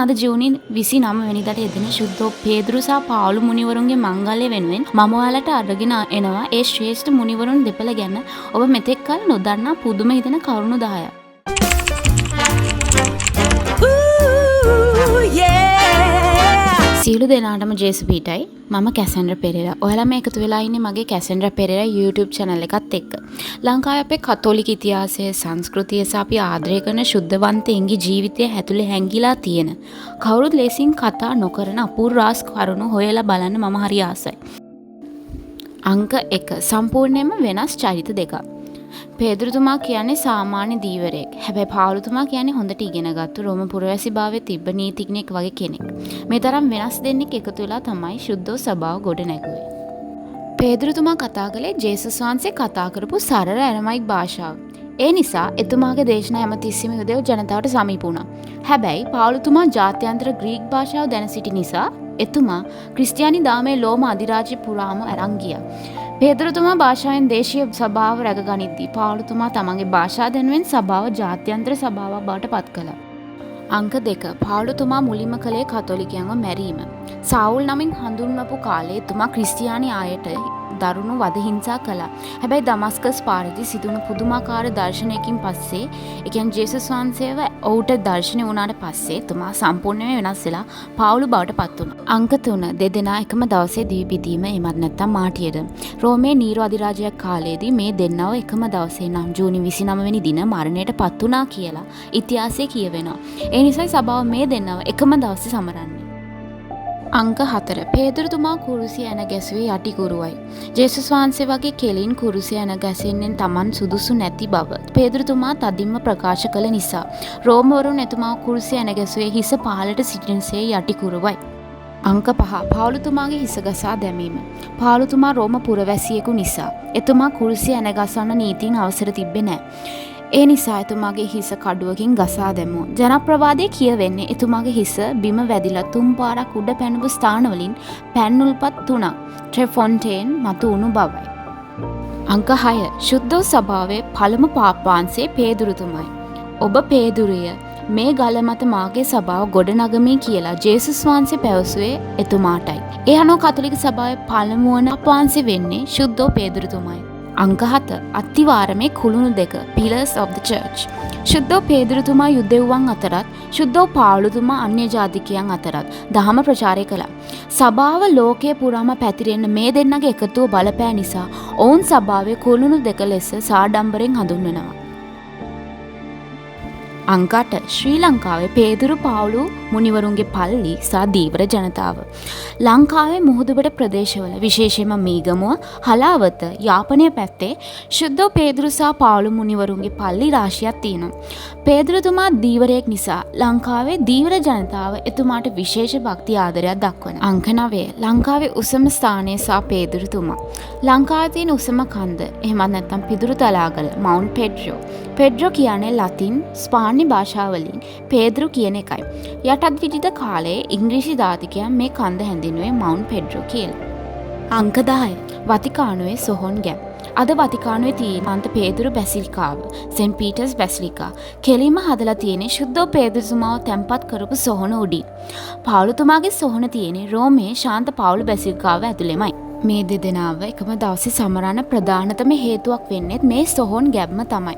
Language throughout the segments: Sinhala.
අද ජූනි 29 වෙනිදාට යෙදෙන ශුද්ධෝ පේදුරු සහ පාවුලු මුනිවරුන්ගේ මංගල්‍ය වෙනුවෙන් මම ඔයාලට අරගෙන එනවා ඒ ශ්‍රේෂ්ඨ මුනිවරුන් දෙපළ ගැන ඔබ මෙතෙක් කල නොදන්නා පුදුම හිතෙන කරුණු 10ක්. සියලු දෙනාටම ජේසුපීටයි. මම කැසන්ඩ්‍රා පෙරේරා. ඔයාලා මේ එකතු වෙලා ඉන්නේ මගේ කැසන්ඩ්‍රා පෙරේරා YouTube channel එකත් එක්ක. ලංකාවේ අපේ කතෝලික ඉතිහාසය, සංස්කෘතිය සහ අපි ආදරය කරන ශුද්ධවන්තයින්ගේ ජීවිතය ඇතුලේ හැංගිලා තියෙන කවුරුත් ලේසින් කතා නොකරන අපූර්ව රාස් කරුණු හොයලා බලන්න මම හරි ආසයි. අංක 1 සම්පූර්ණයෙන්ම වෙනස් චරිත දෙකක්. පේදුරුතුමා කියන්නේ සාමාන්‍ය දීවරයෙක්. හැබැයි පාවුලුතුමා කියන්නේ හොඳට ඉගෙනගත්තු රෝම පුරවැසි භාවයේ තිබ්බ නීතිඥයෙක් වගේ කෙනෙක්. මේ තරම් වෙනස් දෙන්නෙක් එකතු වෙලා තමයි ශුද්ධෝ සභාව ගොඩ නැගුවේ. පේදුරුතුමා කතා කළේ ජේසුස් වහන්සේ කතා කරපු සරල ඇරමයික් භාෂාව. ඒ නිසා එතුමාගේ දේශනා හැමතිස්සෙම යුදෙව් ජනතාවට සමීප වුණා. හැබැයි පාවුලුතුමා ජාත්‍යන්තර ග්‍රීක භාෂාව දැන සිටි නිසා එතුමා ක්‍රිස්තියානි දාමේ ලෝම අධිරාජ්‍ය පුරාම අරන් ගියා. පේදුරුතුමා භාෂාවෙන් දේශීය සභාව රැකගනිද්දී පාවුලුතුමා තමන්ගේ භාෂා දැනුවෙන් සභාව ජාත්‍යන්තර සභාවක් බවට පත් කළා. අංක 2 පාවුලුතුමා මුලින්ම කළේ කතෝලිකයන්ව මැරීම. සාවුල් නමින් හඳුන්වපු කාලේ එතුමා ක්‍රිස්තියානි අයට දරුණු වද හිංසා කළා. හැබැයි දමස්කස් පාරේදී සිදුවුණු පුදුමාකාර දර්ශනයකින් පස්සේ, ඒ කියන්නේ ජේසුස් වහන්සේව ඔහුට දර්ශනය වුණාට පස්සේ එතුමා සම්පූර්ණයෙන්ම වෙනස් වෙලා පාවුලු බවට පත් වුණා. අංක 3 දෙදෙනා එකම දවසේ දිවි පිදීම එමත් නැත්නම් මාටියද. රෝමේ නීරෝ අධිරාජ්‍යයක් කාලයේදී මේ දෙන්නව එකම දවසේ නම් ජූනි 29 වෙනි දින මරණයට පත් වුණා කියලා ඉතිහාසයේ කියවෙනවා. ඒ නිසා සභාව මේ දෙන්නව එකම දවසේ සමරන්නේ. අංක 4 පේදුරුතුමා කුරුසිය ඇන ගැසුවේ යටි කුරුවයි. ජේසුස් වහන්සේ වගේ කෙලින් කුරුසිය ඇන ගැසෙන්නේ Taman සුදුසු නැති බව පේදුරුතුමා තදින්ම ප්‍රකාශ කළ නිසා රෝමවරුන් එතුමා කුරුසිය ඇන ගැසුවේ හිස පහළට සිටිනසේ යටි කුරුවයි. අංක 5 පාවුලුතුමාගේ හිස ගසා දැමීම. පාවුලුතුමා රෝම පුරවැසියෙකු නිසා එතුමා කුරුසිය ඇන ගසන්න නීතියෙන් අවසර තිබ්බේ නැහැ. ඒ නිසා එතුමාගේ හිස කඩුවකින් ගසා දැමුවා. ජනප්‍රවාදයේ කියවෙන්නේ එතුමාගේ හිස බිම වැදිලා 3 පාරක් උඩ පැනපු ස්ථානවලින් පැන්නුල්පත් 3ක් ට්‍රෙෆොන්ටේන් මතු වුණු බවයි. අංක 6 ශුද්ධෝ සභාවේ පළමු පාප්පාංශයේ පේදුරුතුමයි. ඔබ පේදුරුය මේ ගල මත මාගේ සභාව ගොඩනගමි කියලා ජේසුස් වහන්සේ පැවසුවේ එතුමාටයි. ඒ අනුව කතෝලික සභාවේ පළමු වන පාප්පාංශය වෙන්නේ ශුද්ධෝ පේදුරුතුමයි. අංක 7 අත්තිවාරමේ කුළුණු 2 Pillars of the Church. ශුද්ධෝ පේදුරුතුමා යුදෙව්වන් අතරත් ශුද්ධෝ පාවුලුතුමා අන්‍ය ජාතිකයන් අතරත් දහම ප්‍රචාරය කළා. සභාව ලෝකයේ පුරාම පැතිරෙන්න මේ දෙන්නගේ එකතුව බලපෑ නිසා ඔවුන් සභාවේ කුළුණු 2 ලෙස සාඩම්බරෙන් හඳුන්වනවා. අංක 8 ශ්‍රී ලංකාවේ පේදුරු පාවුලු මුනිවරුන්ගේ පල්ලි සහ දීවර ජනතාව. ලංකාවේ මුහුදුබඩ ප්‍රදේශවල විශේෂයෙන්ම මීගමුව, හලාවත, යාපනය පැත්තේ ශුද්ධෝ පේදුරු සහ පාවුලු මුනිවරුන්ගේ පල්ලි රාශියක් තියෙනවා. පේදුරුතුමා දීවරයෙක් නිසා ලංකාවේ දීවර ජනතාව එතුමාට විශේෂ භක්ති ආදරයක් දක්වනවා. අංක 9 ලංකාවේ උසම ස්ථානය සහ පේදුරුතුමා. ලංකාවේ තියෙන උසම කන්ද එහෙමත් නැත්නම් පිදුරු තලාගල මවුන්ට් පෙඩ්‍රෝ. පෙඩ්‍රෝ කියන්නේ ලතින් ස්පානි භාෂාවලින් පේදුරු කියන එකයි. යටත් විජිත කාලයේ ඉංග්‍රීසි ජාතිකයන් මේ කන්ද හැඳින්වුවේ මවුන්ට් පෙඩ්‍රෝ කියලා. අංක 10 වතිකානුවේ සොහොන් ගැබ්. අද වතිකානුවේ තියෙන සාන්ත පේදුරු බැසිලිකාව, සෙන්ට් පීටර්ස් බැසිලිකා කෙලින්ම හදලා තියෙන්නේ ශුද්ධෝ පේදුරුතුමාව තැන්පත් කරපු සොහොන උඩින්. පාවුලුතුමාගේ සොහොන තියෙන්නේ රෝමේ ශාන්ත පාවුලු බැසිලිකාව ඇතුළෙමයි. මේ දෙදෙනාව එකම දවසේ සමරන්න ප්‍රධානතම හේතුවක් වෙන්නේ මේ සොහොන් ගැබ්ම තමයි.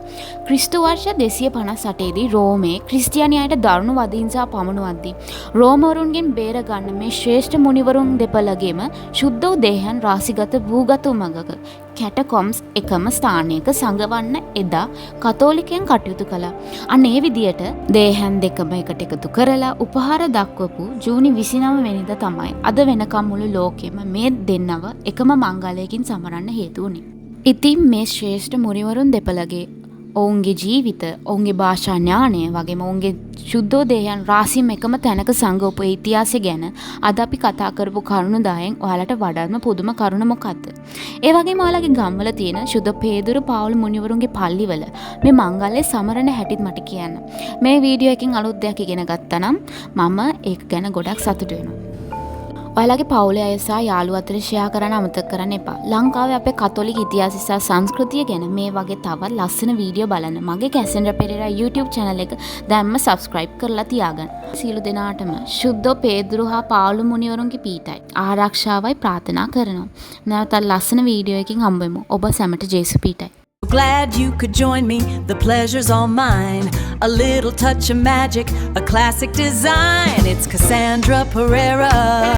ක්‍රිස්තු වර්ෂ 258 දී රෝමේ ක්‍රිස්තියානි අයට දරුණු වදහිංසා පමුණුවද්දී රෝමවරුන්ගෙන් බේර ගන්න මේ ශ්‍රේෂ්ඨ මුනිවරුන් දෙපළගෙම ශුද්ධ දේහයන් රාශිගත භූගත උමගක කැටකොම්ස් එකම ස්ථානයක සංගවන්න එදා කතෝලිකයන් කටයුතු කළා. අන්න ඒ විදියට දේහයන් දෙකම එකට එකතු කරලා උපහාර දක්වපු ජූනි 29 වෙනිදා තමයි අද වෙනකම් මුළු ලෝකෙම මේ දෙන්නව එකම මංගලයකින් සමරන්න හේතු වුණේ. ඉතින් මේ ශ්‍රේෂ්ඨ මුනිවරුන් දෙපළගේ ඔවුන්ගේ ජීවිත, ඔවුන්ගේ භාෂා ඥානය වගේම ඔවුන්ගේ ශුද්ධෝ දේහයන් රාශියම එකම තැනක සංගවපු ඉතිහාසය ගැන අද අපි කතා කරපු කරුණු 10න් ඔයාලට වඩාත්ම පුදුම කරුණ මොකක්ද? ඒ වගේම ඔයාලගේ ගම්වල තියෙන ශුද්ධ පේදුරු පාවුලු මුනිවරුන්ගේ පල්ලිවල මේ මංගල්‍ය සමරන හැටිත් මට කියන්න. මේ වීඩියෝ එකෙන් අලුත් දෙයක් ඉගෙන ගත්තා නම් මම ඒක ගැන ගොඩක් සතුටු වෙනවා. ඔයාලගේ පවුලේ අය සහ යාළුවෝ අතර ෂෙයා කරන්න අමතක කරන්න එපා. ලංකාවේ අපේ කතෝලික ඉතිහාසය සහ සංස්කෘතිය ගැන මේ වගේ තවත් ලස්සන වීඩියෝ බලන්න මගේ කැසෙන්ඩ්‍රා පෙරේරා YouTube channel එක දැන්ම subscribe කරලා තියාගන්න. සියලු දෙනාටම ශුද්ධ පේදුරු හා පාවුලු මුනිවරුන්ගේ පීඨයි ආරක්ෂාවයි ප්‍රාර්ථනා කරනවා. නැවතත් ලස්සන වීඩියෝ එකකින් හම්බෙමු. ඔබ සැමට ජේසු පීඨයි. Glad you could join me, the pleasure's all mine. A little touch of magic, a classic design. It's Cassandra Pereira.